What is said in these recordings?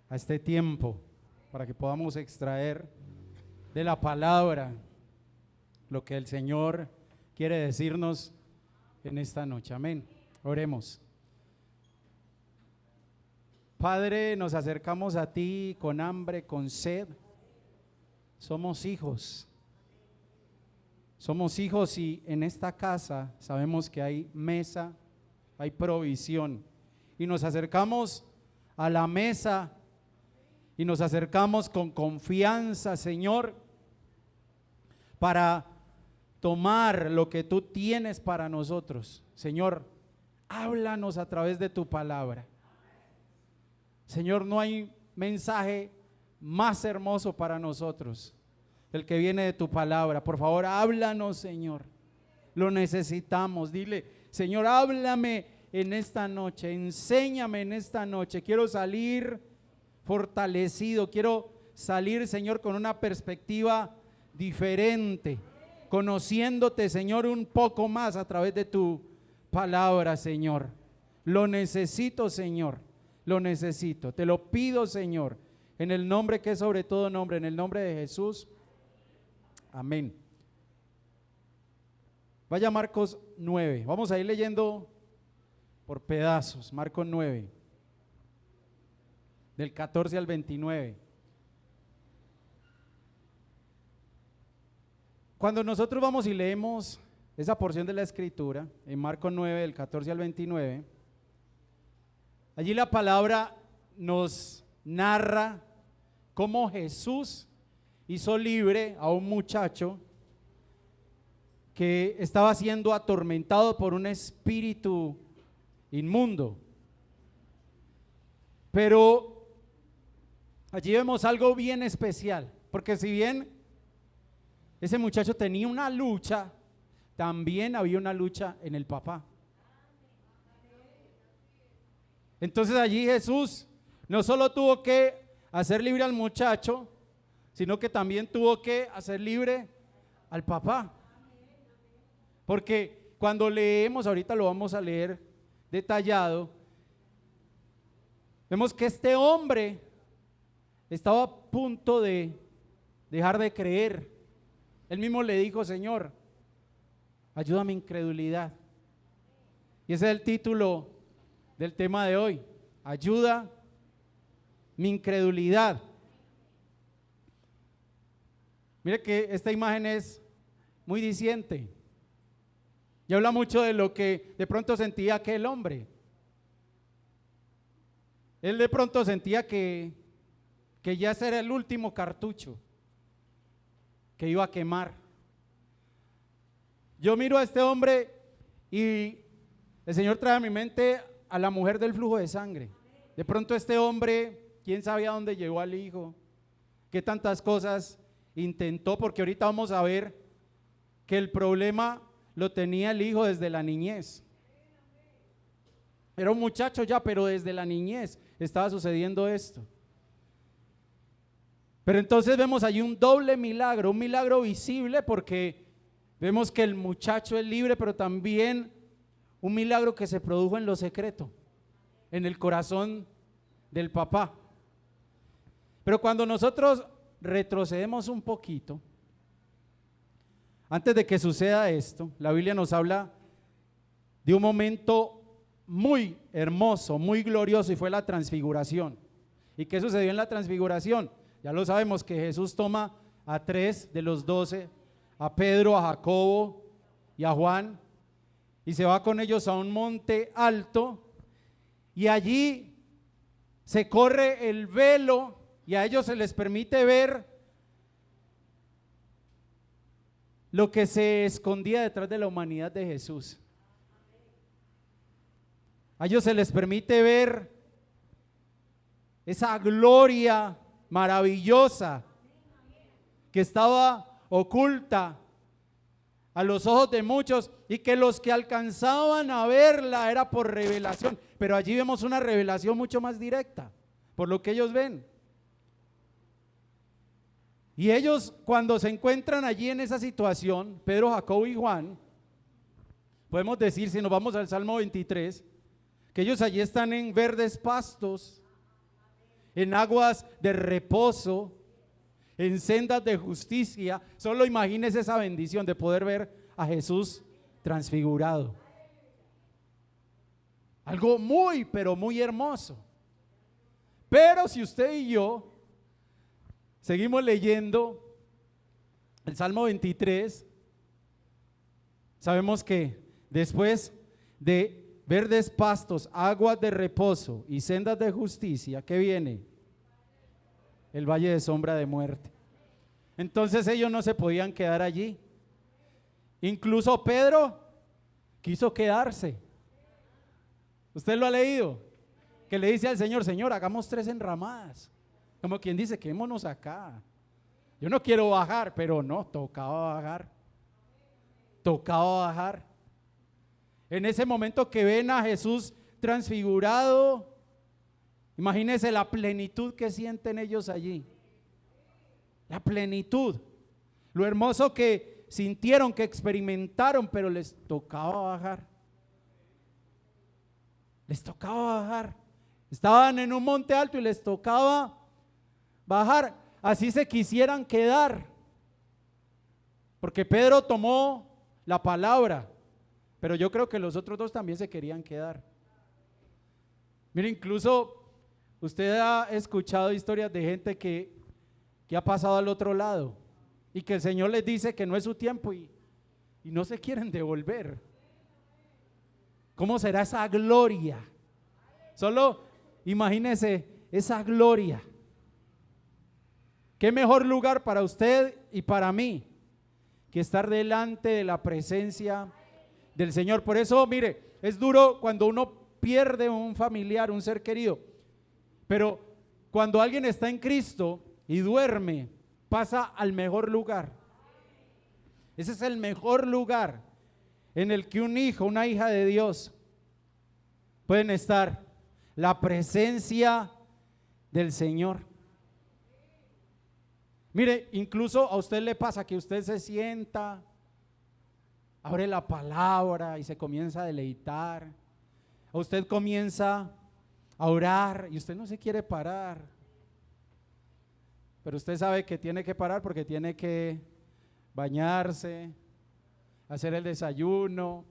a este tiempo para que podamos extraer de la palabra lo que el Señor quiere decirnos en esta noche. Amén. Oremos. Padre, nos acercamos a ti con hambre, con sed. Somos hijos. Somos hijos y en esta casa sabemos que hay mesa, hay provisión. Y nos acercamos a la mesa y nos acercamos con confianza, Señor, para tomar lo que tú tienes para nosotros. Señor, háblanos a través de tu palabra. Señor, no hay mensaje más hermoso para nosotros el que viene de tu palabra. Por favor, háblanos, Señor. Lo necesitamos. Dile, Señor, háblame en esta noche, enséñame en esta noche. Quiero salir fortalecido, quiero salir, Señor, con una perspectiva diferente, conociéndote, Señor, un poco más a través de tu palabra, Señor. Lo necesito, Señor, lo necesito. Te lo pido, Señor, en el nombre que es sobre todo nombre, en el nombre de Jesús. Amén. Vaya Marcos 9. Vamos a ir leyendo por pedazos. Marcos 9, del 14 al 29. Cuando nosotros vamos y leemos esa porción de la escritura, en Marcos 9, del 14 al 29, allí la palabra nos narra cómo Jesús hizo libre a un muchacho que estaba siendo atormentado por un espíritu inmundo. Pero allí vemos algo bien especial, porque si bien ese muchacho tenía una lucha, también había una lucha en el papá. Entonces allí Jesús no solo tuvo que hacer libre al muchacho, sino que también tuvo que hacer libre al papá. Porque cuando leemos, ahorita lo vamos a leer detallado, vemos que este hombre estaba a punto de dejar de creer. Él mismo le dijo, Señor, ayuda a mi incredulidad. Y ese es el título del tema de hoy: ayuda mi incredulidad. Mire que esta imagen es muy diciente y habla mucho de lo que de pronto sentía aquel hombre. Él de pronto sentía que ya ese era el último cartucho que iba a quemar. Yo miro a este hombre y el Señor trae a mi mente a la mujer del flujo de sangre. De pronto este hombre, quién sabe a dónde llevó al hijo, qué tantas cosas intentó, porque ahorita vamos a ver que el problema lo tenía el hijo desde la niñez. Era un muchacho ya, pero desde la niñez estaba sucediendo esto. Pero entonces vemos allí un doble milagro, un milagro visible, porque vemos que el muchacho es libre, pero también un milagro que se produjo en lo secreto, en el corazón del papá. Pero cuando nosotros retrocedemos un poquito, antes de que suceda esto, la Biblia nos habla de un momento muy hermoso, muy glorioso, y fue la transfiguración. ¿Y qué sucedió en la transfiguración? Ya lo sabemos, que Jesús toma a 3 de los 12, a Pedro, a Jacobo y a Juan, y se va con ellos a un monte alto, y allí se corre el velo y a ellos se les permite ver lo que se escondía detrás de la humanidad de Jesús. A ellos se les permite ver esa gloria maravillosa que estaba oculta a los ojos de muchos, y que los que alcanzaban a verla era por revelación, pero allí vemos una revelación mucho más directa, por lo que ellos ven. Y ellos, cuando se encuentran allí en esa situación, Pedro, Jacobo y Juan, podemos decir, si nos vamos al Salmo 23, que ellos allí están en verdes pastos, en aguas de reposo, en sendas de justicia. Solo imagínese esa bendición de poder ver a Jesús transfigurado. Algo muy, pero muy hermoso. Pero si usted y yo seguimos leyendo el Salmo 23, sabemos que después de verdes pastos, aguas de reposo y sendas de justicia, ¿qué viene? El valle de sombra de muerte. Entonces ellos no se podían quedar allí. Incluso Pedro quiso quedarse. ¿Usted lo ha leído? Que le dice al Señor: Señor, hagamos 3 enramadas. Como quien dice, quedémonos acá. Yo no quiero bajar, pero no, tocaba bajar. Tocaba bajar. En ese momento que ven a Jesús transfigurado, imagínense la plenitud que sienten ellos allí. La plenitud. Lo hermoso que sintieron, que experimentaron, pero les tocaba bajar. Les tocaba bajar. Estaban en un monte alto y les tocaba bajar. Así se quisieran quedar. Porque Pedro tomó la palabra, pero yo creo que los otros 2 también se querían quedar. Mire, incluso usted ha escuchado historias de gente que ha pasado al otro lado y que el Señor les dice que no es su tiempo y no se quieren devolver. ¿Cómo será esa gloria? Solo imagínese esa gloria. ¿Qué mejor lugar para usted y para mí que estar delante de la presencia del Señor? Por eso, mire, es duro cuando uno pierde un familiar, un ser querido, pero cuando alguien está en Cristo y duerme, pasa al mejor lugar. Ese es el mejor lugar en el que un hijo, una hija de Dios pueden estar, la presencia del Señor. Mire, incluso a usted le pasa que usted se sienta, abre la palabra y se comienza a deleitar. A usted comienza a orar y usted no se quiere parar. Pero usted sabe que tiene que parar porque tiene que bañarse, hacer el desayuno,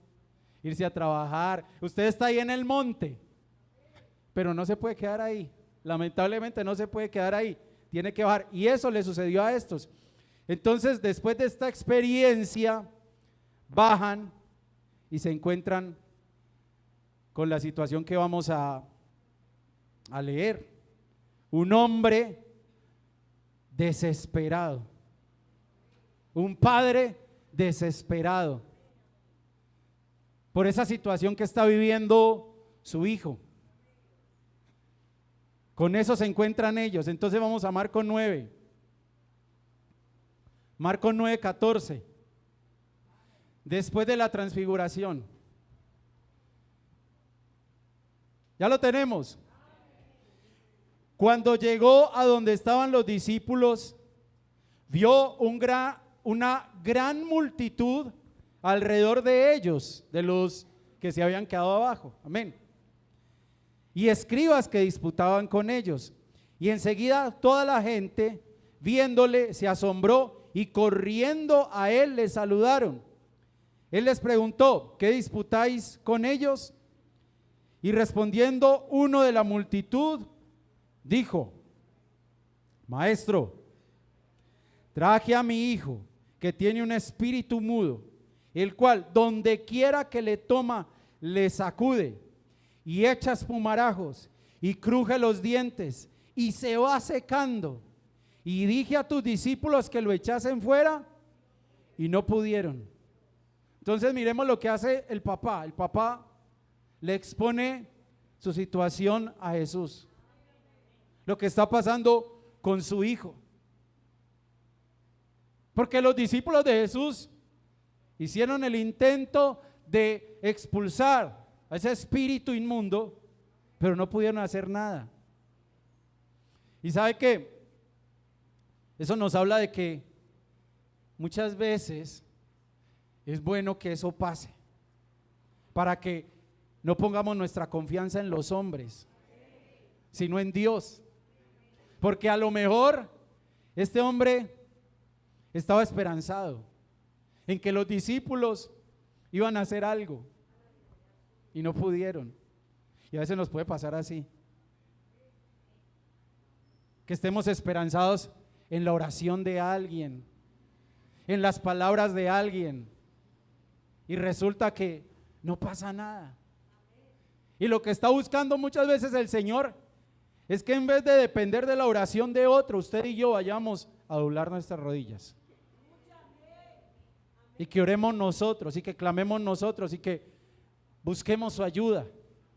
irse a trabajar. Usted está ahí en el monte, pero no se puede quedar ahí. Lamentablemente no se puede quedar ahí. Tiene que bajar, y eso le sucedió a estos. Entonces, después de esta experiencia, bajan y se encuentran con la situación que vamos a leer. Un hombre desesperado, un padre desesperado por esa situación que está viviendo su hijo. Con eso se encuentran ellos. Entonces vamos a Marcos 9. Marcos 9:14. Después de la transfiguración. Ya lo tenemos. Cuando llegó a donde estaban los discípulos, vio una gran multitud alrededor de ellos, de los que se habían quedado abajo. Amén. Y escribas que disputaban con ellos. Y enseguida toda la gente, viéndole, se asombró y corriendo a él le saludaron. Él les preguntó: ¿qué disputáis con ellos? Y respondiendo uno de la multitud, dijo: Maestro, traje a mi hijo que tiene un espíritu mudo, el cual donde quiera que le toma, le sacude y echa espumarajos y cruje los dientes y se va secando. Y dije a tus discípulos que lo echasen fuera y no pudieron. Entonces miremos lo que hace el papá. El papá le expone su situación a Jesús, lo que está pasando con su hijo, porque los discípulos de Jesús hicieron el intento de expulsar a ese espíritu inmundo, pero no pudieron hacer nada. Y sabe que eso nos habla de que muchas veces es bueno que eso pase, para que no pongamos nuestra confianza en los hombres, sino en Dios. Porque a lo mejor este hombre estaba esperanzado en que los discípulos iban a hacer algo y no pudieron. Y a veces nos puede pasar así, que estemos esperanzados en la oración de alguien, en las palabras de alguien, y resulta que no pasa nada. Y lo que está buscando muchas veces el Señor es que en vez de depender de la oración de otro, usted y yo vayamos a doblar nuestras rodillas y que oremos nosotros y que clamemos nosotros y que busquemos su ayuda.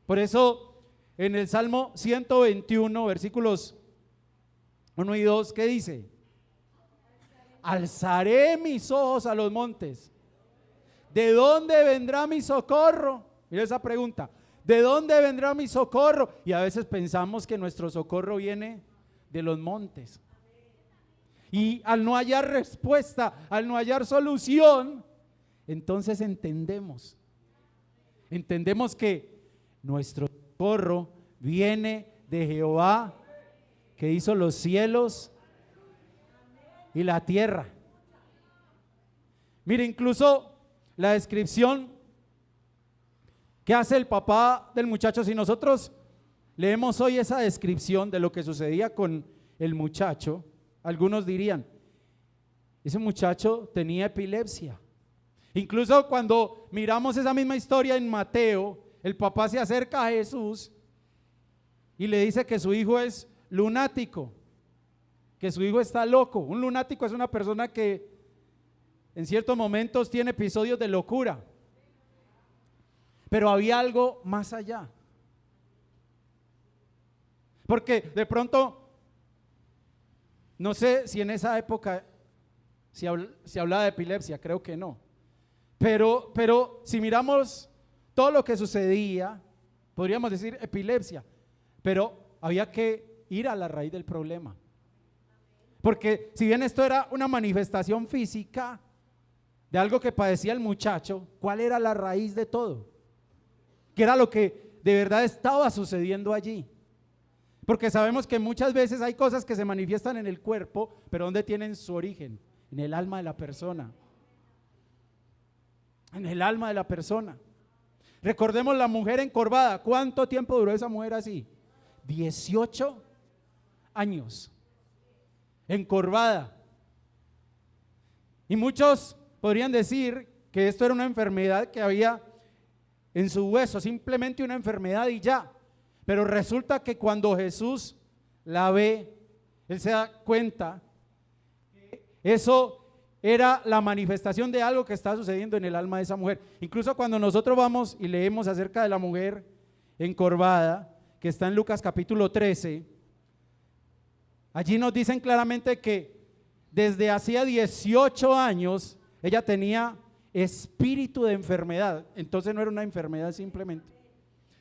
Por eso en el Salmo 121 versículos 1 y 2, ¿qué dice? Alzaré mis ojos a los montes. ¿De dónde vendrá mi socorro? Mira esa pregunta. ¿De dónde vendrá mi socorro? Y a veces pensamos que nuestro socorro viene de los montes. Y al no hallar respuesta, al no hallar solución, entonces entendemos que nuestro socorro viene de Jehová, que hizo los cielos y la tierra. Mire, incluso la descripción que hace el papá del muchacho, si nosotros leemos hoy esa descripción de lo que sucedía con el muchacho, algunos dirían, ese muchacho tenía epilepsia. Incluso cuando miramos esa misma historia en Mateo, el papá se acerca a Jesús y le dice que su hijo es lunático, que su hijo está loco. Un lunático es una persona que en ciertos momentos tiene episodios de locura. Pero había algo más allá. Porque de pronto, no sé si en esa época se hablaba de epilepsia, creo que no. Pero si miramos todo lo que sucedía, podríamos decir epilepsia. Pero había que ir a la raíz del problema. Porque si bien esto era una manifestación física de algo que padecía el muchacho, ¿cuál era la raíz de todo? ¿Qué era lo que de verdad estaba sucediendo allí? Porque sabemos que muchas veces hay cosas que se manifiestan en el cuerpo, pero ¿dónde tienen su origen? En el alma de la persona. En el alma de la persona. Recordemos la mujer encorvada. ¿Cuánto tiempo duró esa mujer así? 18 años. Encorvada. Y muchos podrían decir que esto era una enfermedad que había en su hueso, simplemente una enfermedad y ya. Pero resulta que cuando Jesús la ve, él se da cuenta que eso era la manifestación de algo que está sucediendo en el alma de esa mujer. Incluso cuando nosotros vamos y leemos acerca de la mujer encorvada, que está en Lucas capítulo 13, allí nos dicen claramente que desde hacía 18 años ella tenía espíritu de enfermedad. Entonces no era una enfermedad simplemente.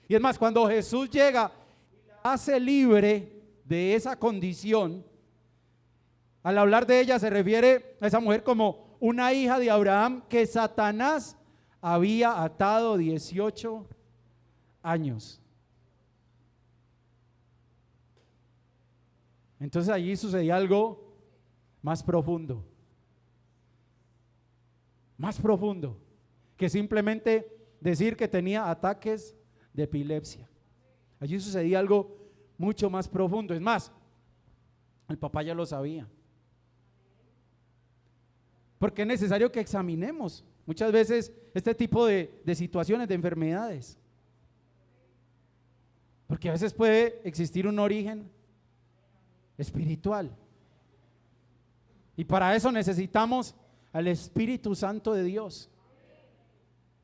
Y es más, cuando Jesús llega y la hace libre de esa condición, al hablar de ella se refiere a esa mujer como una hija de Abraham que Satanás había atado 18 años. Entonces allí sucedía algo más profundo que simplemente decir que tenía ataques de epilepsia. Allí sucedía algo mucho más profundo. Es más, el papá ya lo sabía. Porque es necesario que examinemos muchas veces este tipo de situaciones, de enfermedades. Porque a veces puede existir un origen espiritual. Y para eso necesitamos al Espíritu Santo de Dios.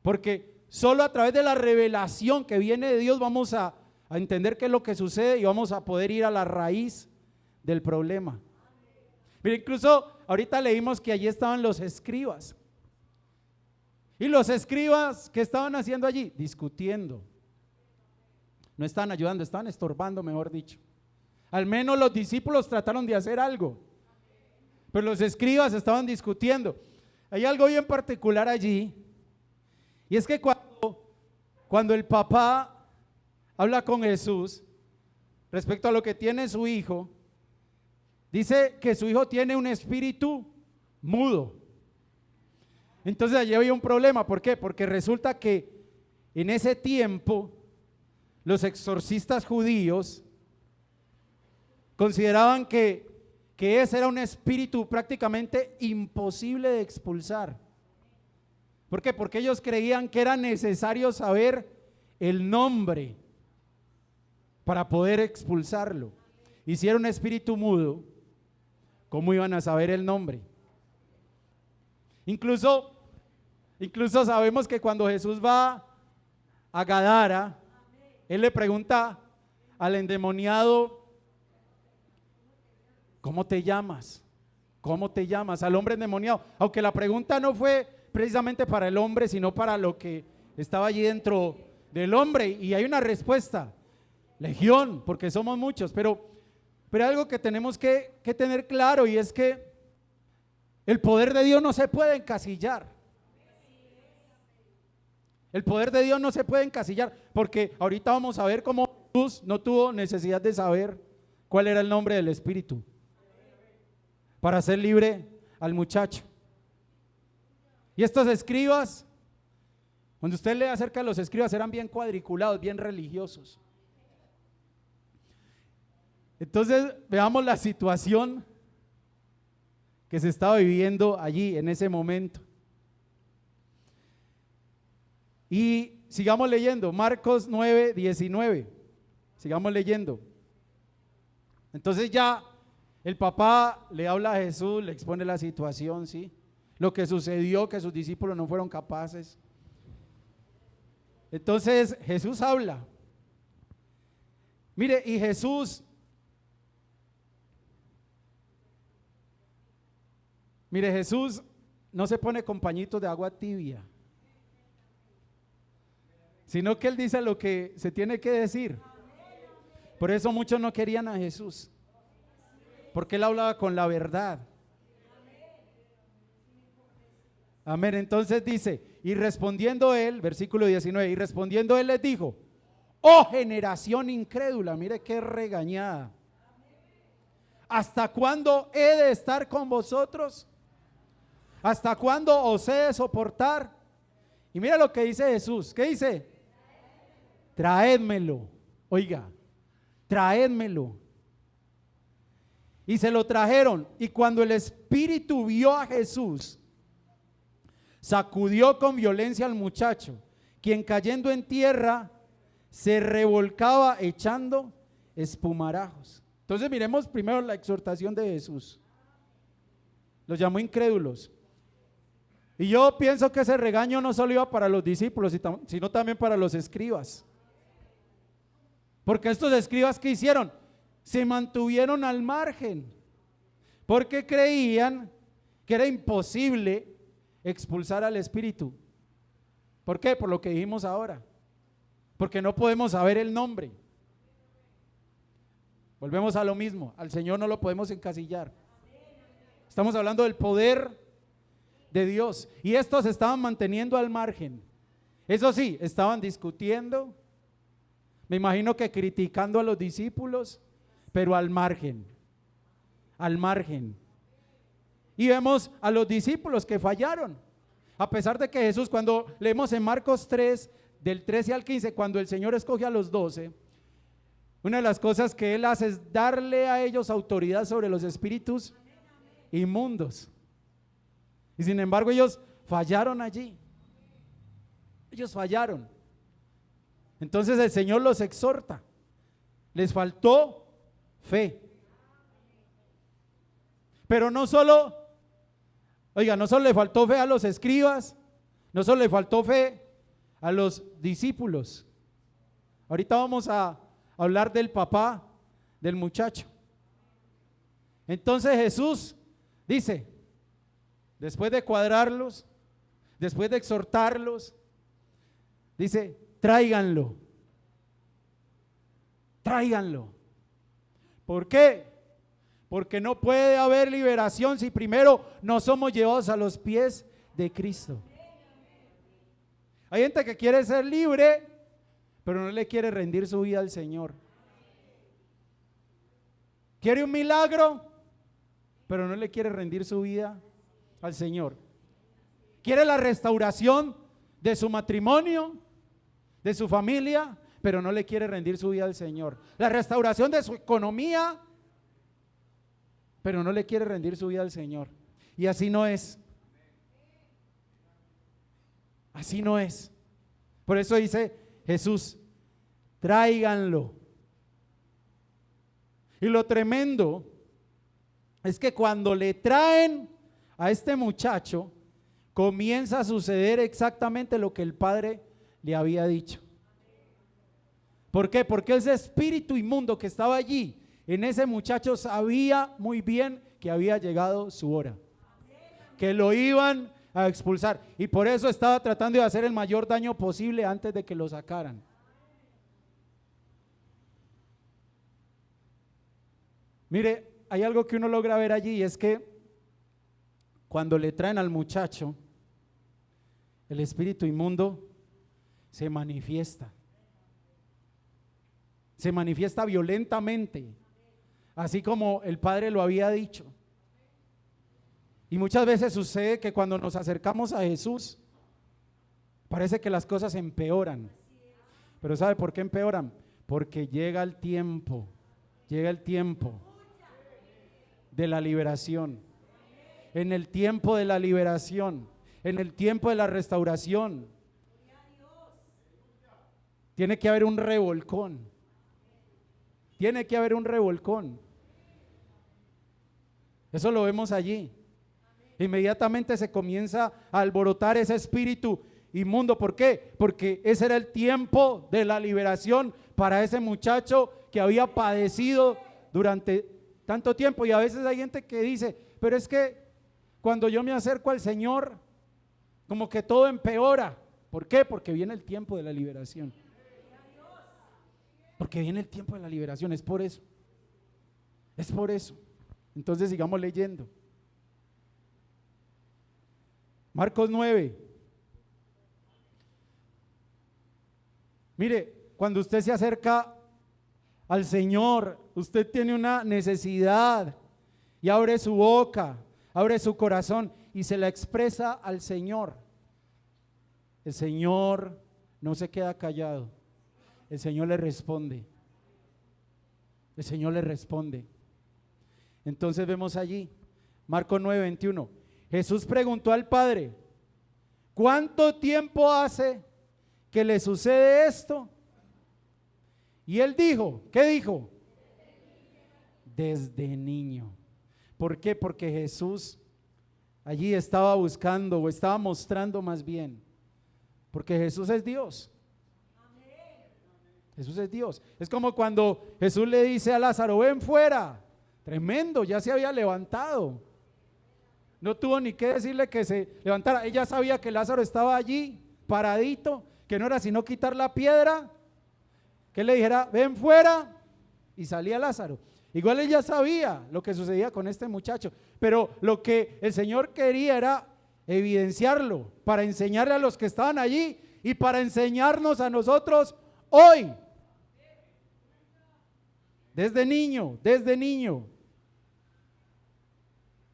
Porque solo a través de la revelación que viene de Dios vamos a entender qué es lo que sucede y vamos a poder ir a la raíz del problema. Pero incluso ahorita leímos que allí estaban los escribas. Y los escribas, ¿qué estaban haciendo allí? Discutiendo. No estaban ayudando, estaban estorbando, mejor dicho. Al menos los discípulos trataron de hacer algo, pero los escribas estaban discutiendo. Hay algo bien particular allí, y es que cuando el papá habla con Jesús respecto a lo que tiene su hijo, dice que su hijo tiene un espíritu mudo. Entonces allí había un problema. ¿Por qué? Porque resulta que en ese tiempo los exorcistas judíos consideraban que ese era un espíritu prácticamente imposible de expulsar. ¿Por qué? Porque ellos creían que era necesario saber el nombre para poder expulsarlo. Y si era un espíritu mudo, ¿cómo iban a saber el nombre? Incluso sabemos que cuando Jesús va a Gadara, él le pregunta al endemoniado: ¿cómo te llamas? ¿Cómo te llamas? Al hombre endemoniado. Aunque la pregunta no fue precisamente para el hombre, sino para lo que estaba allí dentro del hombre. Y hay una respuesta: Legión, porque somos muchos. Pero hay algo que tenemos que tener claro, y es que el poder de Dios no se puede encasillar. El poder de Dios no se puede encasillar, porque ahorita vamos a ver cómo Jesús no tuvo necesidad de saber cuál era el nombre del espíritu para hacer libre al muchacho. Y estos escribas, cuando usted lee acerca de los escribas, eran bien cuadriculados, bien religiosos. Entonces veamos la situación que se estaba viviendo allí en ese momento. Y sigamos leyendo, Marcos 9:19. Sigamos leyendo. Entonces ya el papá le habla a Jesús, le expone la situación, ¿sí? Lo que sucedió, que sus discípulos no fueron capaces. Entonces Jesús habla. Mire, y Jesús no se pone con pañitos de agua tibia, sino que él dice lo que se tiene que decir. Por eso muchos no querían a Jesús, porque él hablaba con la verdad. Amén. Entonces dice: y respondiendo él, versículo 19, y respondiendo él les dijo: oh generación incrédula. Mire qué regañada. ¿Hasta cuándo he de estar con vosotros? ¿Hasta cuándo os he de soportar? Y mira lo que dice Jesús. ¿Qué dice? Traédmelo. Oiga, traédmelo. Y se lo trajeron. Y cuando el espíritu vio a Jesús, sacudió con violencia al muchacho, quien cayendo en tierra se revolcaba echando espumarajos. Entonces miremos primero la exhortación de Jesús. Los llamó incrédulos. Y yo pienso que ese regaño no solo iba para los discípulos, sino también para los escribas. Porque estos escribas, ¿qué hicieron? Se mantuvieron al margen, porque creían que era imposible expulsar al espíritu. ¿Por qué? Por lo que dijimos ahora, porque no podemos saber el nombre. Volvemos a lo mismo, al Señor no lo podemos encasillar. Estamos hablando del poder de Dios, y estos se estaban manteniendo al margen. Eso sí, estaban discutiendo, me imagino que criticando a los discípulos, pero al margen, al margen. Y vemos a los discípulos que fallaron, a pesar de que Jesús, cuando leemos en Marcos 3, del 13 al 15, cuando el Señor escoge a los 12, una de las cosas que Él hace es darle a ellos autoridad sobre los espíritus inmundos. Y sin embargo ellos fallaron allí. Ellos fallaron. Entonces el Señor los exhorta. Les faltó fe. Pero no solo le faltó fe a los escribas, no solo le faltó fe a los discípulos. Ahorita vamos a hablar del papá del muchacho. Entonces Jesús dice, después de cuadrarlos, después de exhortarlos, dice: tráiganlo. Tráiganlo. ¿Por qué? Porque no puede haber liberación si primero no somos llevados a los pies de Cristo. Hay gente que quiere ser libre, pero no le quiere rendir su vida al Señor. ¿Quiere un milagro? pero no le quiere rendir su vida al Señor. Quiere la restauración de su matrimonio, de su familia, pero no le quiere rendir su vida al Señor. La restauración de su economía, pero no le quiere rendir su vida al Señor. Y así no es. Así no es. Por eso dice Jesús, tráiganlo. Y lo tremendo es que cuando le traen a este muchacho, comienza a suceder exactamente lo que el padre le había dicho. ¿Por qué? Porque ese espíritu inmundo que estaba allí en ese muchacho sabía muy bien que había llegado su hora, que lo iban a expulsar, y por eso estaba tratando de hacer el mayor daño posible antes de que lo sacaran. Mire, hay algo que uno logra ver allí, y es que cuando le traen al muchacho, el espíritu inmundo se manifiesta violentamente, así como el padre lo había dicho. Y muchas veces sucede que cuando nos acercamos a Jesús, parece que las cosas empeoran. Pero ¿sabe por qué empeoran? Porque llega el tiempo de la liberación. En el tiempo de la liberación, en el tiempo de la restauración, tiene que haber un revolcón. Tiene que haber un revolcón. Eso lo vemos allí. Inmediatamente se comienza a alborotar ese espíritu inmundo. ¿Por qué? Porque ese era el tiempo de la liberación para ese muchacho que había padecido durante tanto tiempo. Y a veces hay gente que dice, pero es que cuando yo me acerco al Señor, como que todo empeora. ¿Por qué? Porque viene el tiempo de la liberación. Porque viene el tiempo de la liberación, es por eso. Es por eso. Entonces sigamos leyendo. Marcos 9. Mire, cuando usted se acerca al Señor, usted tiene una necesidad y abre su boca, abre su corazón y se la expresa al Señor. El Señor no se queda callado. El Señor le responde. El Señor le responde. Entonces vemos allí, Marcos 9:21. Jesús preguntó al Padre, ¿cuánto tiempo hace que le sucede esto? Y él dijo, ¿qué dijo? Desde niño. ¿Por qué? Porque Jesús allí estaba buscando o estaba mostrando más bien, porque Jesús es Dios. Jesús es Dios. Es como cuando Jesús le dice a Lázaro, ven fuera. Tremendo, ya se había levantado. No tuvo ni que decirle que se levantara. Ella sabía que Lázaro estaba allí, paradito, que no era sino quitar la piedra, que le dijera, ven fuera, y salía Lázaro. Igual ella sabía lo que sucedía con este muchacho, pero lo que el Señor quería era evidenciarlo, para enseñarle a los que estaban allí y para enseñarnos a nosotros hoy. Desde niño.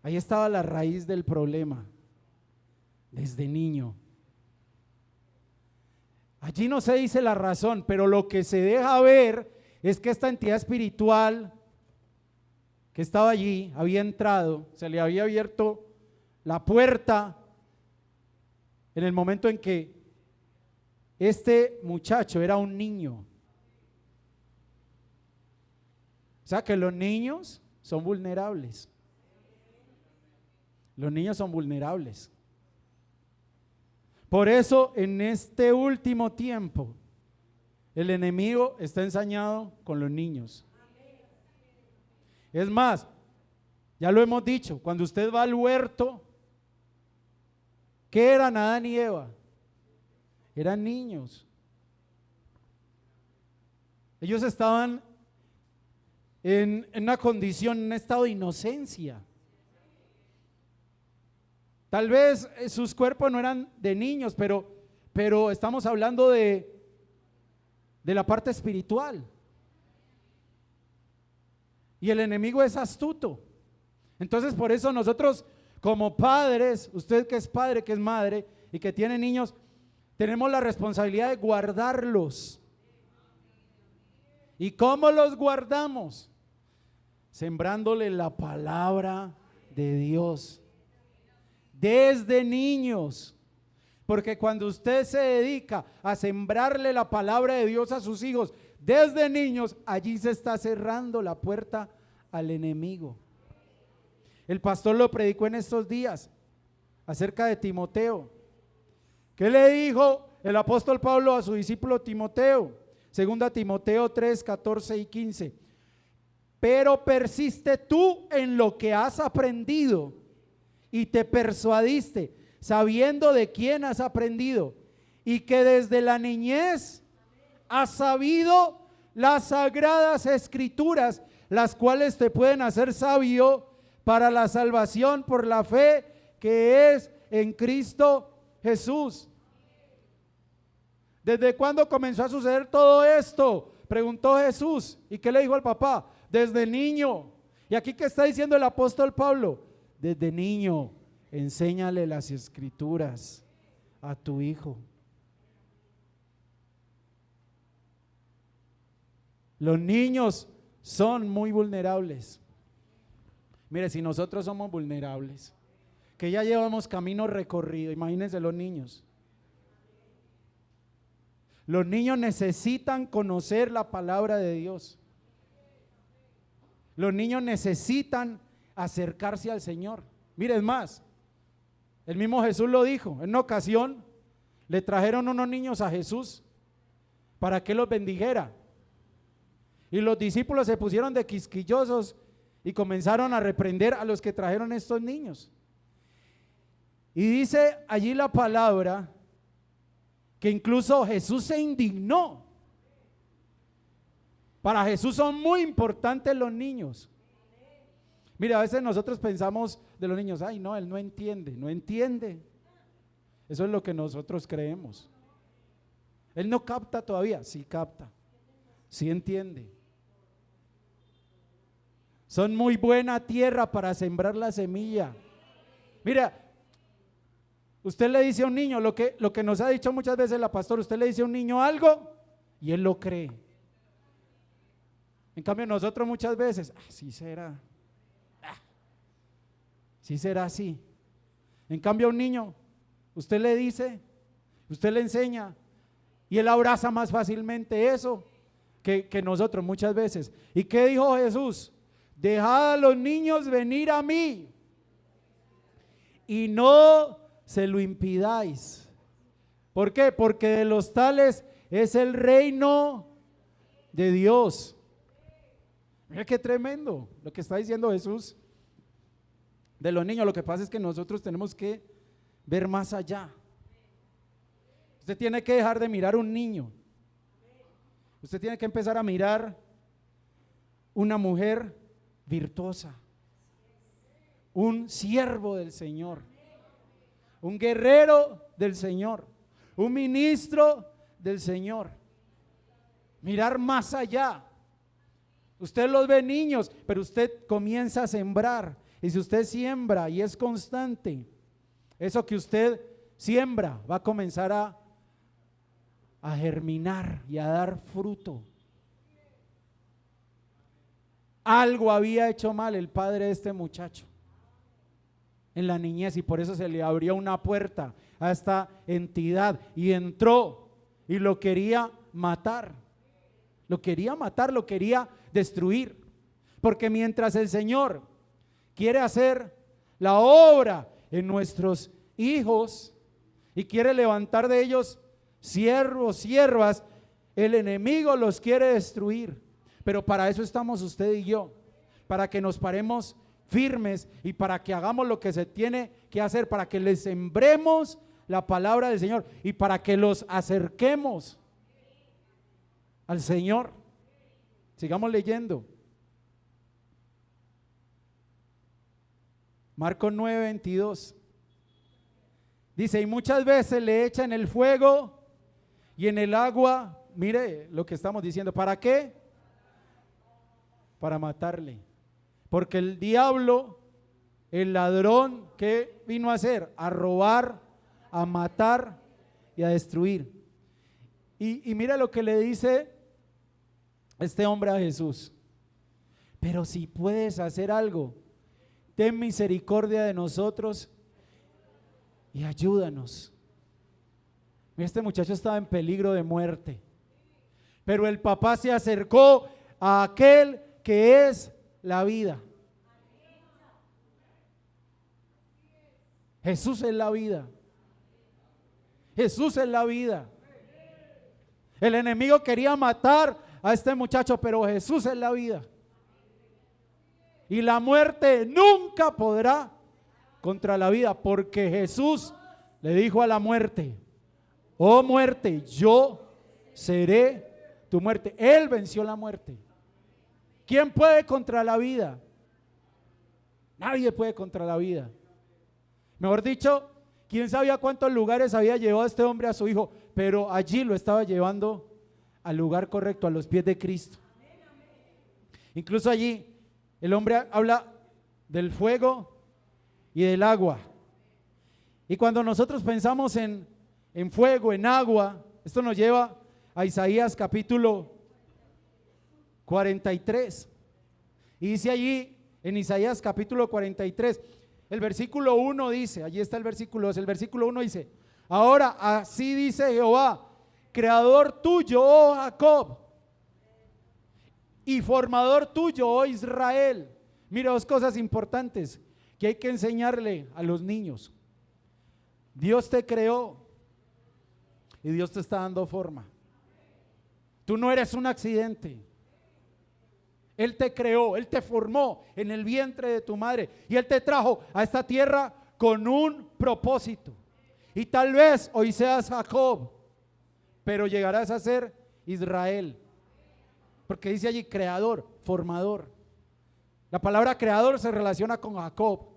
Ahí estaba la raíz del problema, desde niño. Allí no se dice la razón, pero lo que se deja ver es que esta entidad espiritual que estaba allí había entrado, se le había abierto la puerta en el momento en que este muchacho era un niño. O sea que los niños son vulnerables. Los niños son vulnerables. Por eso en este último tiempo el enemigo está ensañado con los niños. Es más, ya lo hemos dicho, cuando usted va al huerto, ¿qué eran Adán y Eva? Eran niños. Ellos estaban en una condición, en un estado de inocencia. Tal vez sus cuerpos no eran de niños, pero estamos hablando de la parte espiritual. Y el enemigo es astuto. Entonces por eso nosotros como padres, usted que es padre, que es madre y que tiene niños, tenemos la responsabilidad de guardarlos. ¿Y cómo los guardamos? Sembrándole la palabra de Dios desde niños. Porque cuando usted se dedica a sembrarle la palabra de Dios a sus hijos desde niños, allí se está cerrando la puerta al enemigo. El pastor lo predicó en estos días acerca de Timoteo. ¿Qué le dijo el apóstol Pablo a su discípulo Timoteo? Segunda Timoteo 3, 14 y 15. Pero persiste tú en lo que has aprendido y te persuadiste, sabiendo de quién has aprendido y que desde la niñez has sabido las sagradas escrituras, las cuales te pueden hacer sabio para la salvación por la fe que es en Cristo Jesús. ¿Desde cuándo comenzó a suceder todo esto? Preguntó Jesús. ¿Y qué le dijo al papá? Desde niño. Y aquí que está diciendo el apóstol Pablo, desde niño, enséñale las escrituras a tu hijo. Los niños son muy vulnerables. Mire, si nosotros somos vulnerables, que ya llevamos camino recorrido, imagínense los niños. Los niños necesitan conocer la palabra de Dios. Los niños necesitan acercarse al Señor. Mire, es más, el mismo Jesús lo dijo. En una ocasión le trajeron unos niños a Jesús para que los bendijera. Y los discípulos se pusieron de quisquillosos y comenzaron a reprender a los que trajeron estos niños. Y dice allí la palabra que incluso Jesús se indignó. Para Jesús son muy importantes los niños. Mira, a veces nosotros pensamos de los niños, ay no, él no entiende, no entiende. Eso es lo que nosotros creemos. Él no capta todavía, sí capta, sí entiende. Son muy buena tierra para sembrar la semilla. Mira, usted le dice a un niño lo que nos ha dicho muchas veces la pastora, usted le dice a un niño algo y él lo cree. En cambio nosotros muchas veces, sí será, sí será así. En cambio a un niño, usted le dice, usted le enseña y él abraza más fácilmente eso que nosotros muchas veces. ¿Y qué dijo Jesús? Dejad a los niños venir a mí y no se lo impidáis. ¿Por qué? Porque de los tales es el reino de Dios. Mira qué tremendo lo que está diciendo Jesús de los niños. Lo que pasa es que nosotros tenemos que ver más allá. Usted tiene que dejar de mirar un niño. Usted tiene que empezar a mirar una mujer virtuosa, un siervo del Señor, un guerrero del Señor, un ministro del Señor. Mirar más allá. Usted los ve niños, pero usted comienza a sembrar. Y si usted siembra y es constante, eso que usted siembra va a comenzar a germinar y a dar fruto. Algo había hecho mal el padre de este muchacho en la niñez y por eso se le abrió una puerta a esta entidad y entró y lo quería matar. Lo quería matar, lo quería destruir. Porque mientras el Señor quiere hacer la obra en nuestros hijos y quiere levantar de ellos siervos, siervas, el enemigo los quiere destruir. Pero para eso estamos usted y yo, para que nos paremos firmes y para que hagamos lo que se tiene que hacer, para que les sembremos la palabra del Señor y para que los acerquemos al Señor. Sigamos leyendo. Marcos 9:22 dice: y muchas veces le echan el fuego y en el agua. Mire lo que estamos diciendo. ¿Para qué? Para matarle. Porque el diablo El ladrón, ¿qué vino a hacer? A robar, a matar y a destruir. Y mira lo que le dice este hombre a Jesús: pero si puedes hacer algo, ten misericordia de nosotros y ayúdanos. Este muchacho estaba en peligro de muerte, pero el papá se acercó a aquel que es la vida. Jesús es la vida. Jesús es la vida. El enemigo quería matar a este muchacho, pero Jesús es la vida. Y la muerte nunca podrá contra la vida, porque Jesús le dijo a la muerte: oh muerte, yo seré tu muerte. Él venció la muerte. ¿Quién puede contra la vida? Nadie puede contra la vida. Mejor dicho, quién sabía cuántos lugares había llevado este hombre a su hijo, pero allí lo estaba llevando al lugar correcto, a los pies de Cristo. Incluso allí el hombre habla del fuego y del agua. Y cuando nosotros pensamos en fuego, en agua, esto nos lleva a Isaías capítulo 43. Y dice allí en Isaías capítulo 43, el versículo 1 dice, allí está el versículo 2, el versículo 1 dice: ahora así dice Jehová, creador tuyo, oh Jacob, y formador tuyo, oh Israel. Mira, dos cosas importantes que hay que enseñarle a los niños. Dios te creó y Dios te está dando forma. Tú no eres un accidente. Él te creó, Él te formó en el vientre de tu madre y Él te trajo a esta tierra con un propósito. Y tal vez hoy seas Jacob, pero llegarás a ser Israel, porque dice allí creador, formador. La palabra creador se relaciona con Jacob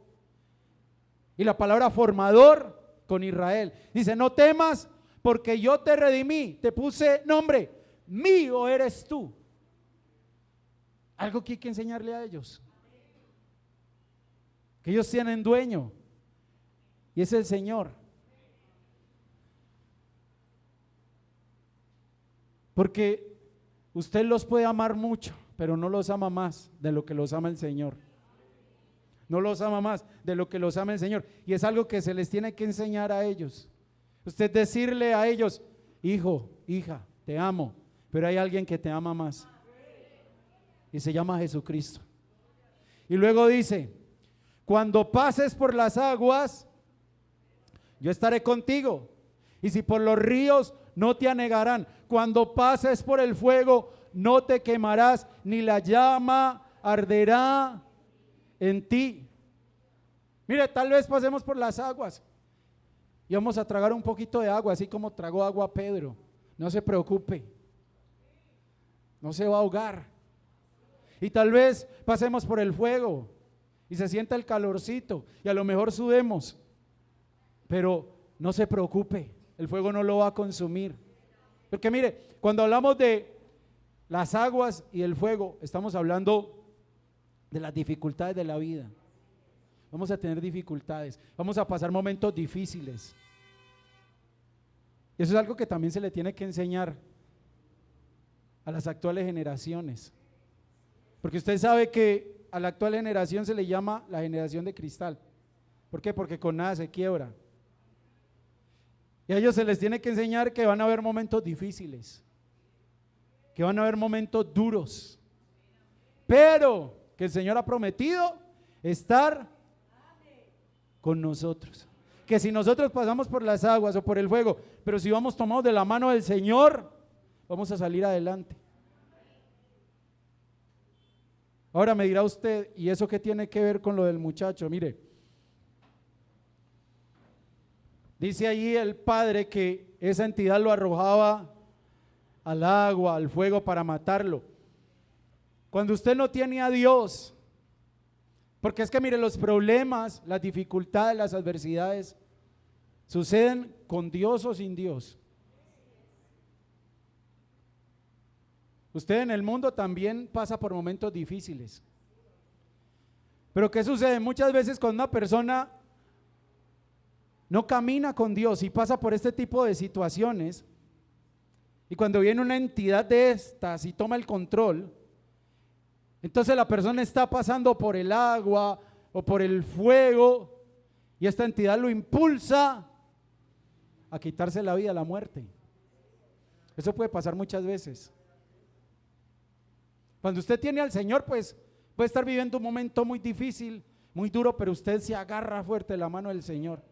y la palabra formador con Israel. Dice: no temas, porque yo te redimí, te puse nombre, mío eres tú. Algo que hay que enseñarle a ellos, que ellos tienen dueño y es el Señor. Porque usted los puede amar mucho, pero no los ama más de lo que los ama el Señor. No los ama más de lo que los ama el Señor. Y es algo que se les tiene que enseñar a ellos. Usted decirle a ellos: hijo, hija, te amo, pero hay alguien que te ama más y se llama Jesucristo. Y luego dice: cuando pases por las aguas, yo estaré contigo, y si por los ríos, no te anegarán. Cuando pases por el fuego, no te quemarás, ni la llama arderá en ti. Mire, tal vez pasemos por las aguas y vamos a tragar un poquito de agua, así como tragó agua Pedro. No se preocupe, no se va a ahogar. Y tal vez pasemos por el fuego y se sienta el calorcito y a lo mejor sudemos, pero no se preocupe, el fuego no lo va a consumir. Porque mire, cuando hablamos de las aguas y el fuego, estamos hablando de las dificultades de la vida. Vamos a tener dificultades, vamos a pasar momentos difíciles. Y eso es algo que también se le tiene que enseñar a las actuales generaciones. Porque usted sabe que a la actual generación se le llama la generación de cristal. ¿Por qué? Porque con nada se quiebra. Y a ellos se les tiene que enseñar que van a haber momentos difíciles, que van a haber momentos duros, pero que el Señor ha prometido estar con nosotros. Que si nosotros pasamos por las aguas o por el fuego, pero si vamos tomados de la mano del Señor, vamos a salir adelante. Ahora me dirá usted: ¿y eso qué tiene que ver con lo del muchacho? Mire, dice allí el padre que esa entidad lo arrojaba al agua, al fuego para matarlo. Cuando usted no tiene a Dios, porque es que mire, los problemas, las dificultades, las adversidades suceden con Dios o sin Dios. Usted en el mundo también pasa por momentos difíciles, Pero ¿qué sucede? Muchas veces cuando una persona no camina con Dios y pasa por este tipo de situaciones, y cuando viene una entidad de estas y toma el control, entonces la persona está pasando por el agua o por el fuego, y esta entidad lo impulsa a quitarse la vida, a la muerte. Eso puede pasar muchas veces. Cuando usted tiene al Señor, pues puede estar viviendo un momento muy difícil, muy duro, pero usted se agarra fuerte de la mano del Señor.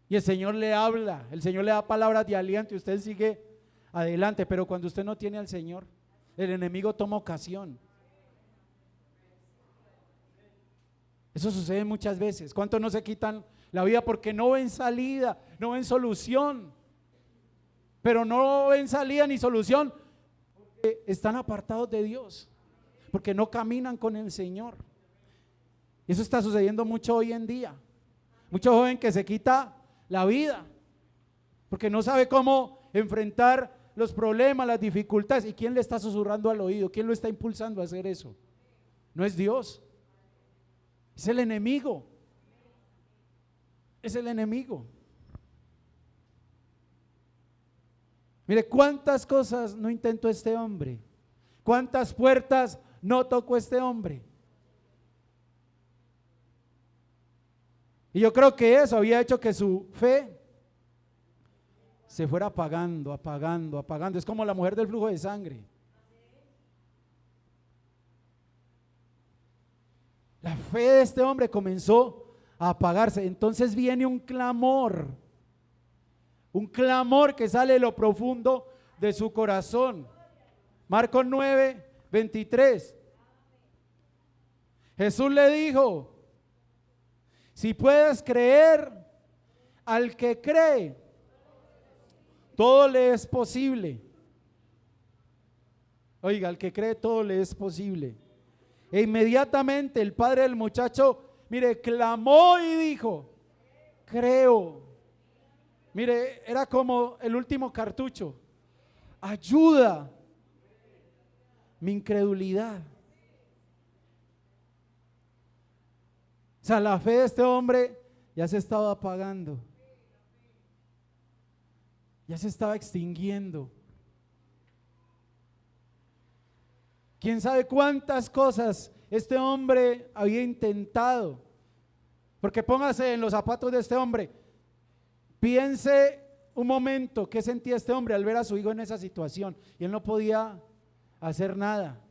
Y el Señor le habla, el Señor le da palabras de aliento y usted sigue adelante. Pero cuando usted no tiene al Señor, el enemigo toma ocasión. Eso sucede muchas veces. ¿Cuántos no se quitan la vida porque no ven salida, no ven solución? Pero no ven salida ni solución porque están apartados de Dios, porque no caminan con el Señor. Y eso está sucediendo mucho hoy en día. Mucho joven que se quita la vida porque no sabe cómo enfrentar los problemas, las dificultades. ¿Y quién le está susurrando al oído? ¿Quién lo está impulsando a hacer eso? No es Dios, es el enemigo. Es el enemigo. Mire cuántas cosas no intentó este hombre, cuántas puertas no tocó este hombre. Y yo creo que eso había hecho que su fe se fuera apagando, apagando, apagando. Es como la mujer del flujo de sangre. La fe de este hombre comenzó a apagarse. Entonces viene un clamor que sale de lo profundo de su corazón. Marcos 9:23. Jesús le dijo: si puedes creer, al que cree, todo le es posible. Oiga, al que cree todo le es posible. E inmediatamente el padre del muchacho, mire, clamó y dijo: creo. Mire, era como el último cartucho. Ayuda mi incredulidad. O sea, la fe de este hombre ya se estaba apagando, ya se estaba extinguiendo. Quién sabe cuántas cosas este hombre había intentado. Porque póngase en los zapatos de este hombre. Piense un momento qué sentía este hombre al ver a su hijo en esa situación y él no podía hacer nada.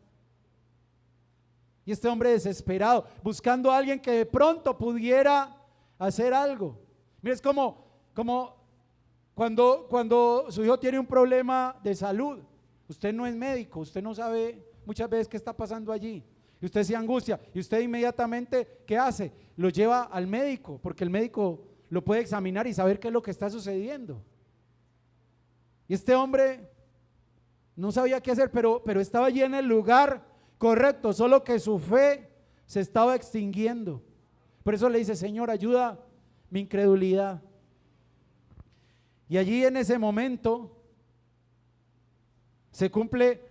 Y este hombre desesperado, buscando a alguien que de pronto pudiera hacer algo. Mira, es como cuando su hijo tiene un problema de salud. Usted no es médico, usted no sabe muchas veces qué está pasando allí. Y usted se angustia y usted inmediatamente, ¿qué hace? Lo lleva al médico, porque el médico lo puede examinar y saber qué es lo que está sucediendo. Y este hombre no sabía qué hacer, pero estaba allí en el lugar correcto, solo que su fe se estaba extinguiendo. Por eso le dice: Señor, ayuda mi incredulidad. Y allí en ese momento se cumple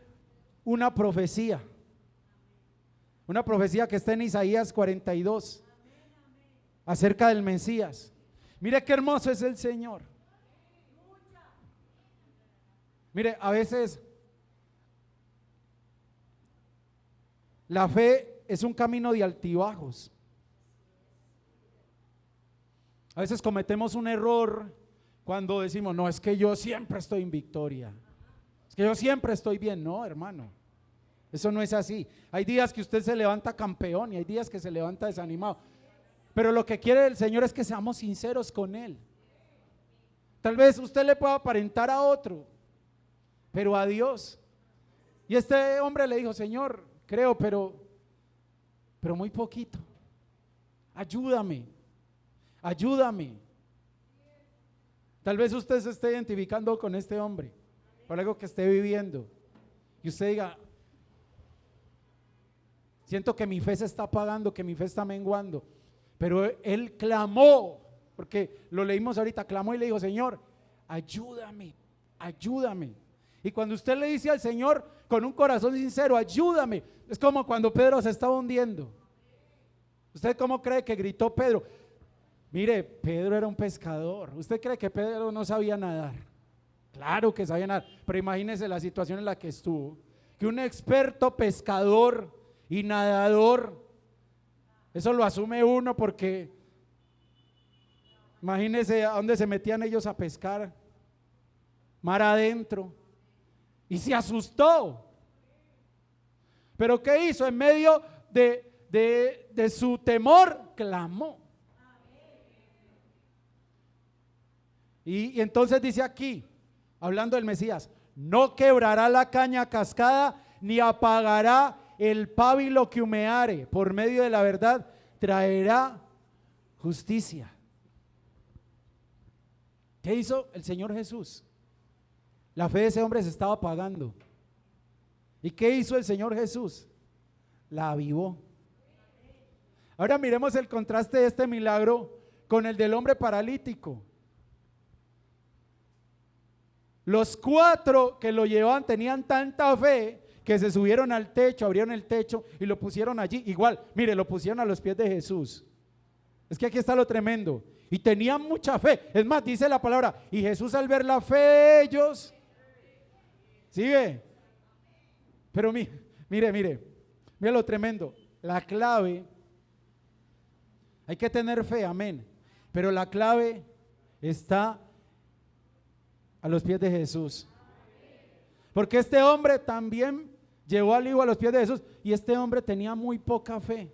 una profecía que está en Isaías 42 acerca del Mesías. Mire qué hermoso es el Señor. Mire, a veces la fe es un camino de altibajos. A veces cometemos un error cuando decimos: no, es que yo siempre estoy en victoria, es que yo siempre estoy bien. No, hermano, eso no es así. Hay días que usted se levanta campeón y hay días que se levanta desanimado. Pero lo que quiere el Señor es que seamos sinceros con Él. Tal vez usted le pueda aparentar a otro, pero a Dios. Y este hombre le dijo: Señor, creo, pero muy poquito. Ayúdame, ayúdame. Tal vez usted se esté identificando con este hombre por algo que esté viviendo y usted diga: siento que mi fe se está apagando, que mi fe está menguando. Pero él clamó, porque lo leímos ahorita, clamó y le dijo: Señor, ayúdame, ayúdame. Y cuando usted le dice al Señor con un corazón sincero: ayúdame, es como cuando Pedro se estaba hundiendo. ¿Usted cómo cree que gritó Pedro? Mire, Pedro era un pescador. ¿Usted cree que Pedro no sabía nadar? Claro que sabía nadar, pero imagínese la situación en la que estuvo, que un experto pescador y nadador, eso lo asume uno porque imagínese a dónde se metían ellos a pescar, mar adentro, y se asustó. Pero ¿qué hizo? En medio de su temor, clamó. Y entonces dice aquí, hablando del Mesías, no quebrará la caña cascada, ni apagará el pábilo que humeare, por medio de la verdad traerá justicia. ¿Qué hizo el Señor Jesús? La fe de ese hombre se estaba apagando. ¿Y qué hizo el Señor Jesús? La avivó. Ahora miremos el contraste de este milagro con el del hombre paralítico. Los 4 que lo llevaban tenían tanta fe que se subieron al techo, abrieron el techo y lo pusieron allí. Igual, mire, lo pusieron a los pies de Jesús. Es que aquí está lo tremendo. Y tenían mucha fe. Es más, dice la palabra, y Jesús al ver la fe de ellos, sigue. Pero mire lo tremendo. La clave, hay que tener fe, amén. Pero la clave está a los pies de Jesús. Porque este hombre también llevó al hijo a los pies de Jesús y este hombre tenía muy poca fe.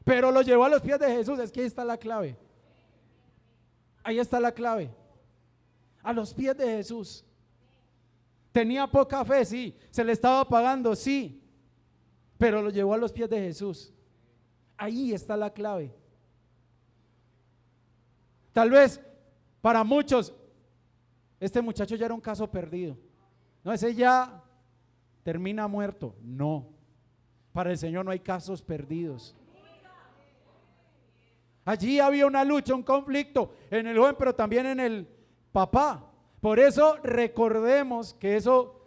Pero lo llevó a los pies de Jesús. Es que ahí está la clave. Ahí está la clave. A los pies de Jesús. Tenía poca fe, sí. Se le estaba apagando, sí. Pero lo llevó a los pies de Jesús. Ahí está la clave. Tal vez para muchos este muchacho ya era un caso perdido. No, ese ya termina muerto. No. Para el Señor no hay casos perdidos. Allí había una lucha, un conflicto en el joven, pero también en el papá. Por eso recordemos que eso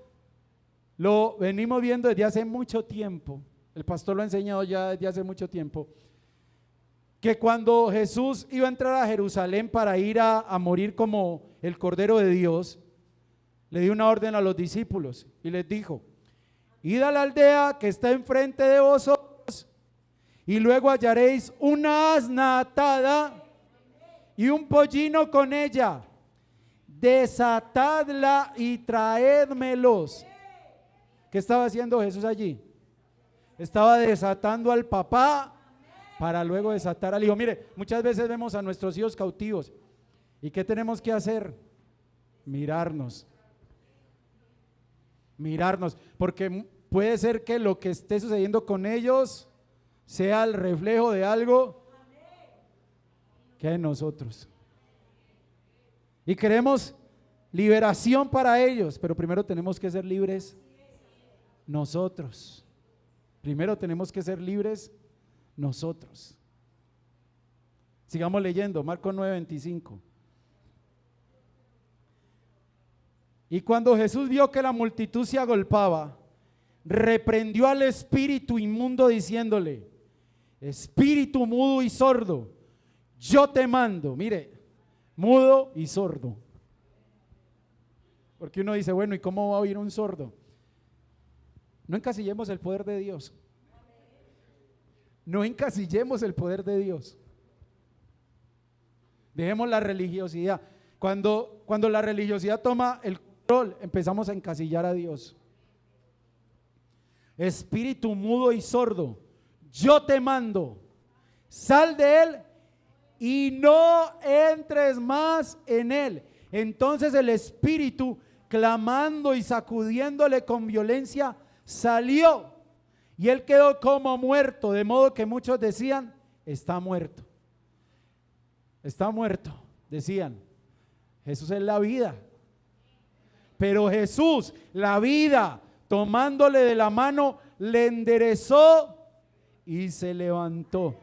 lo venimos viendo desde hace mucho tiempo. El pastor lo ha enseñado ya desde hace mucho tiempo. Que cuando Jesús iba a entrar a Jerusalén para ir a morir como el Cordero de Dios, le dio una orden a los discípulos y les dijo: id a la aldea que está enfrente de vosotros y luego hallaréis una asna atada y un pollino con ella, desatadla y traédmelos. ¿Qué estaba haciendo Jesús allí? Estaba desatando al papá para luego desatar al hijo. Mire, muchas veces vemos a nuestros hijos cautivos. ¿Y qué tenemos que hacer? Mirarnos, porque puede ser que lo que esté sucediendo con ellos sea el reflejo de algo que hay en nosotros. Y queremos liberación para ellos, pero primero tenemos que ser libres nosotros. Primero tenemos que ser libres nosotros. Sigamos leyendo, Marcos 9:25. Y cuando Jesús vio que la multitud se agolpaba, reprendió al espíritu inmundo diciéndole: espíritu mudo y sordo, yo te mando. Mire, mudo y sordo. Porque uno dice, bueno, ¿y cómo va a oír un sordo? No encasillemos el poder de Dios. No encasillemos el poder de Dios. Dejemos la religiosidad. Cuando la religiosidad toma el control, empezamos a encasillar a Dios. Espíritu mudo y sordo, yo te mando, sal de él y no entres más en él. Entonces el espíritu, clamando y sacudiéndole con violencia, salió y él quedó como muerto, de modo que muchos decían: está muerto. Está muerto, decían. Jesús es la vida. Pero Jesús, la vida, tomándole de la mano, le enderezó y se levantó.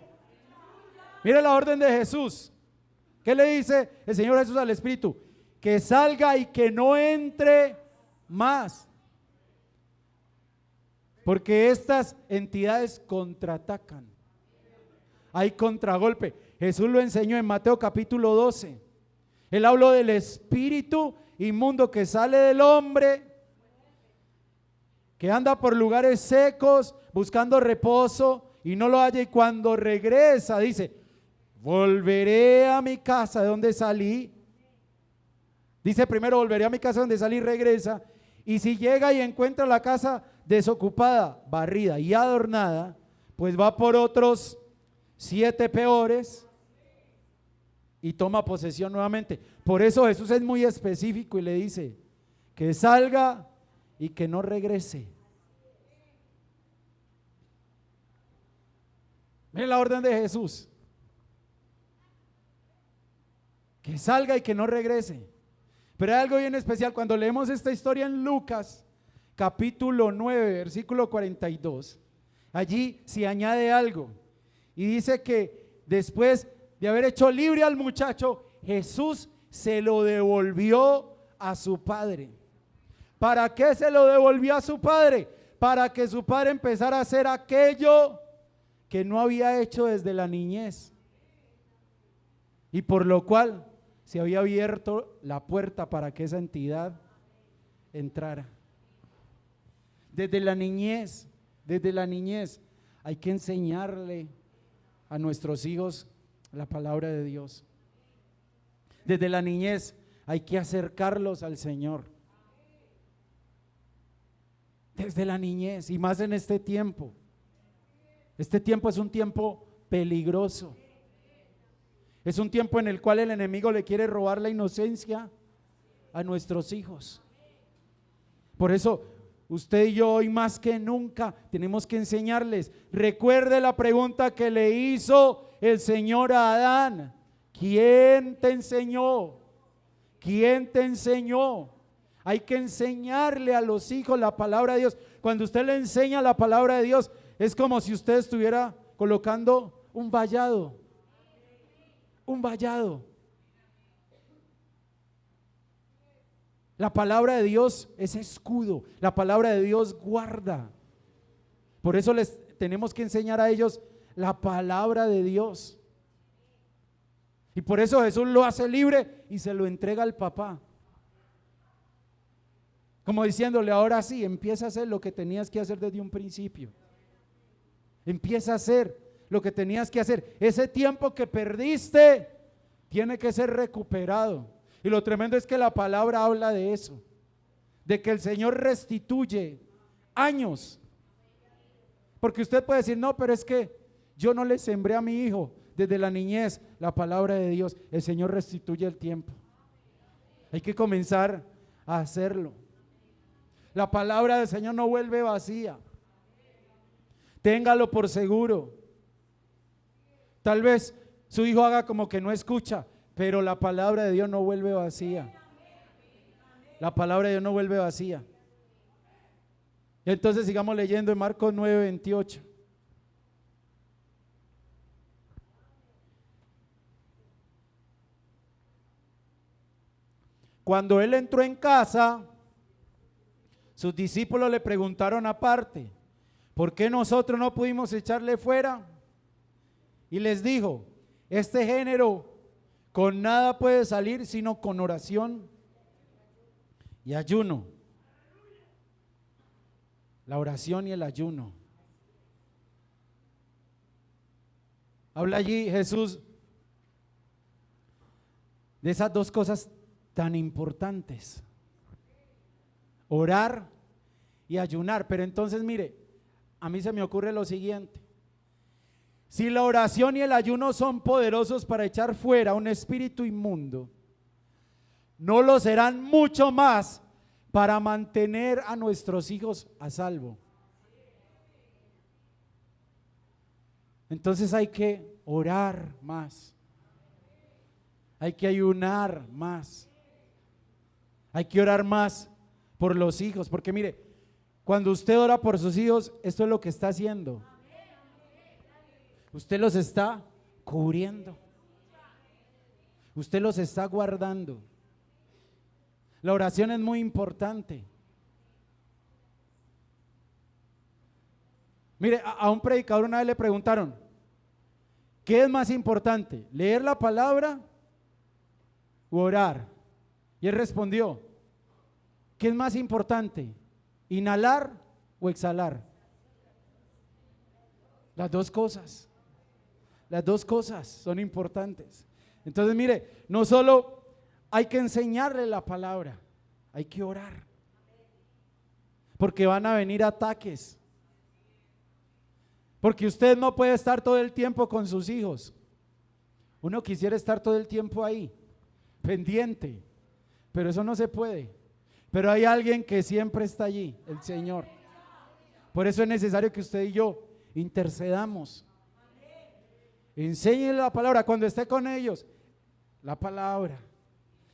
Mira la orden de Jesús. ¿Qué le dice el Señor Jesús al Espíritu? Que salga y que no entre más. Porque estas entidades contraatacan. hay contragolpe. Jesús lo enseñó en Mateo capítulo 12. Él habló del espíritu inmundo que sale del hombre, que anda por lugares secos buscando reposo y no lo halla, y cuando regresa dice: volveré a mi casa de donde salí. Dice primero: volveré a mi casa donde salí, regresa, y si llega y encuentra la casa desocupada, barrida y adornada, pues va por otros 7 peores y toma posesión nuevamente. Por eso Jesús es muy específico y le dice que salga y que no regrese. Miren la orden de Jesús: que salga y que no regrese. Pero hay algo bien especial cuando leemos esta historia en Lucas capítulo 9 versículo 42. Allí se añade algo y dice que después de haber hecho libre al muchacho, Jesús se lo devolvió a su padre. ¿Para qué se lo devolvió a su padre? Para que su padre empezara a hacer aquello que no había hecho desde la niñez, y por lo cual se había abierto la puerta para que esa entidad entrara. Desde la niñez hay que enseñarle a nuestros hijos la palabra de Dios. Desde la niñez hay que acercarlos al Señor. Desde la niñez, y más en este tiempo. Este tiempo es un tiempo peligroso. Es un tiempo en el cual el enemigo le quiere robar la inocencia a nuestros hijos. Por eso usted y yo hoy más que nunca tenemos que enseñarles. Recuerde la pregunta que le hizo el Señor a Adán: ¿quién te enseñó? ¿Quién te enseñó? Hay que enseñarle a los hijos la palabra de Dios. Cuando usted le enseña la palabra de Dios, es como si usted estuviera colocando un vallado. Un vallado. La palabra de Dios es escudo. La palabra de Dios guarda. Por eso les tenemos que enseñar a ellos la palabra de Dios. Y por eso Jesús lo hace libre y se lo entrega al papá. Como diciéndole: ahora sí, empieza a hacer lo que tenías que hacer desde un principio. Empieza a hacer lo que tenías que hacer. Ese tiempo que perdiste tiene que ser recuperado. Y lo tremendo es que la palabra habla de eso, de que el Señor restituye años. Porque usted puede decir: no, pero es que yo no le sembré a mi hijo desde la niñez la palabra de Dios. El Señor restituye el tiempo. Hay que comenzar a hacerlo. La palabra del Señor no vuelve vacía. Téngalo por seguro. Tal vez su hijo haga como que no escucha, pero la palabra de Dios no vuelve vacía. La palabra de Dios no vuelve vacía. Entonces sigamos leyendo en Marcos 9:28. Cuando él entró en casa, sus discípulos le preguntaron aparte: ¿por qué nosotros no pudimos echarle fuera? Y les dijo: este género con nada puede salir sino con oración y ayuno. La oración y el ayuno. Habla allí Jesús de esas dos cosas tan importantes: orar y ayunar. Pero entonces mire, a mí se me ocurre lo siguiente: si la oración y el ayuno son poderosos para echar fuera un espíritu inmundo, no lo serán mucho más para mantener a nuestros hijos a salvo. Entonces hay que orar más, hay que ayunar más, hay que orar más por los hijos, porque mire, cuando usted ora por sus hijos, esto es lo que está haciendo. Usted los está cubriendo, usted los está guardando. La oración es muy importante. Mire, a un predicador una vez le preguntaron: ¿Qué es más importante? ¿Leer la palabra u orar? Y él respondió, ¿qué es más importante? ¿Inhalar o exhalar? Las dos cosas. Las dos cosas son importantes. Entonces, mire, no solo hay que enseñarle la palabra, hay que orar. Porque van a venir ataques. Porque usted no puede estar todo el tiempo con sus hijos. Uno quisiera estar todo el tiempo ahí, pendiente, pero eso no se puede. Pero hay alguien que siempre está allí, el Señor. Por eso es necesario que usted y yo intercedamos. Enséñele la palabra cuando esté con ellos. La palabra,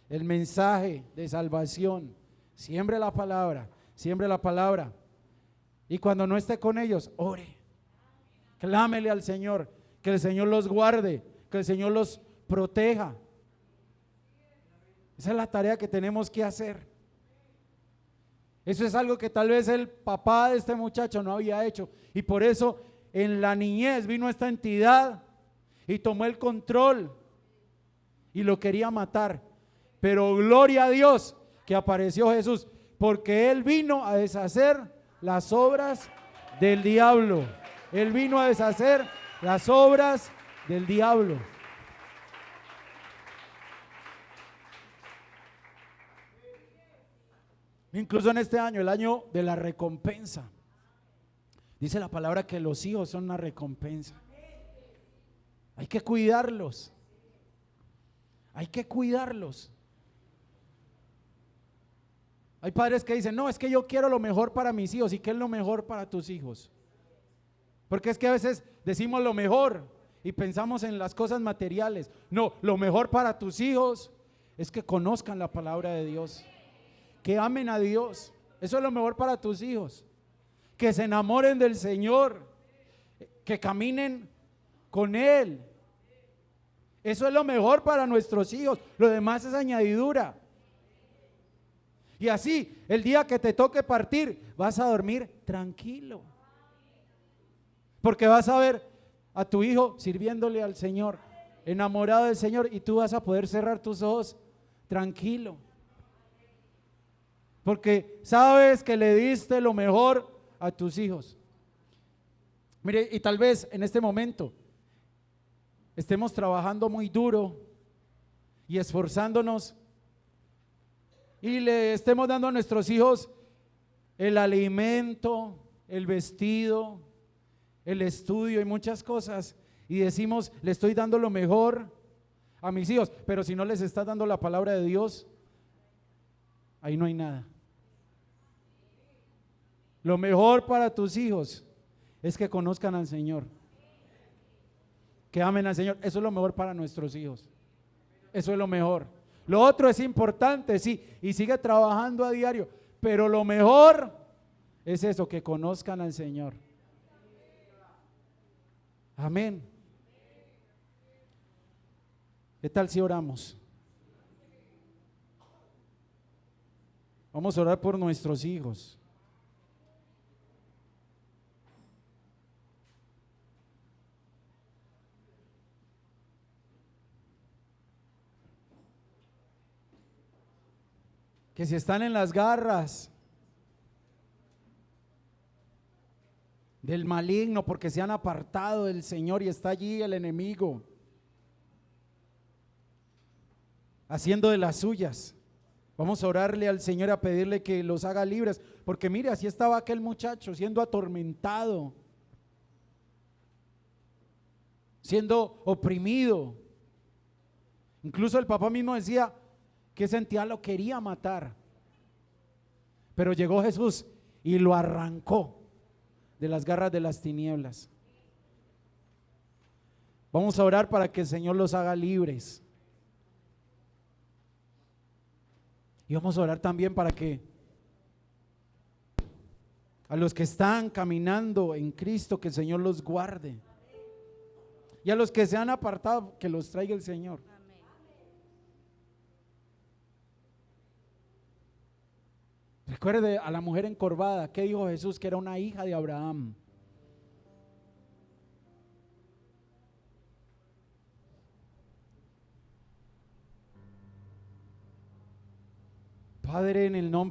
el mensaje de salvación. Siembre la palabra, siembre la palabra. Y cuando no esté con ellos, ore. Clámele al Señor, que el Señor los guarde, que el Señor los proteja. Esa es la tarea que tenemos que hacer. Eso es algo que tal vez el papá de este muchacho no había hecho. Y por eso en la niñez vino esta entidad y tomó el control y lo quería matar. Pero gloria a Dios que apareció Jesús, porque Él vino a deshacer las obras del diablo. Él vino a deshacer las obras del diablo. Incluso en este año, el año de la recompensa, dice la palabra que los hijos son una recompensa. Hay que cuidarlos. Hay que cuidarlos. Hay padres que dicen, no, es que yo quiero lo mejor para mis hijos. ¿Y qué es lo mejor para tus hijos? Porque es que a veces decimos lo mejor y pensamos en las cosas materiales. No, lo mejor para tus hijos es que conozcan la palabra de Dios, que amen a Dios. Eso es lo mejor para tus hijos. Que se enamoren del Señor, que caminen con Él. Eso es lo mejor para nuestros hijos. Lo demás es añadidura. Y así, el día que te toque partir, vas a dormir tranquilo. Porque vas a ver a tu hijo sirviéndole al Señor, enamorado del Señor, y tú vas a poder cerrar tus ojos tranquilo. Porque sabes que le diste lo mejor a tus hijos. Mire, y tal vez en este momento estemos trabajando muy duro y esforzándonos y le estemos dando a nuestros hijos el alimento, el vestido, el estudio y muchas cosas, y decimos, le estoy dando lo mejor a mis hijos, pero si no les estás dando la palabra de Dios, ahí no hay nada. Lo mejor para tus hijos es que conozcan al Señor, que amen al Señor. Eso es lo mejor para nuestros hijos. Eso es lo mejor. Lo otro es importante, sí, y sigue trabajando a diario, pero lo mejor es eso, que conozcan al Señor. Amén. ¿Qué tal si oramos? Vamos a orar por nuestros hijos. Que si están en las garras del maligno porque se han apartado del Señor y está allí el enemigo haciendo de las suyas, vamos a orarle al Señor, a pedirle que los haga libres, porque mire, así estaba aquel muchacho siendo atormentado, siendo oprimido. Incluso el papá mismo decía que sentía, lo quería matar, pero llegó Jesús y lo arrancó de las garras de las tinieblas. Vamos a orar para que el Señor los haga libres. Y vamos a orar también para que a los que están caminando en Cristo, que el Señor los guarde. Y a los que se han apartado, que los traiga el Señor. Recuerde a la mujer encorvada, ¿qué dijo Jesús? Que era una hija de Abraham. Padre, en el nombre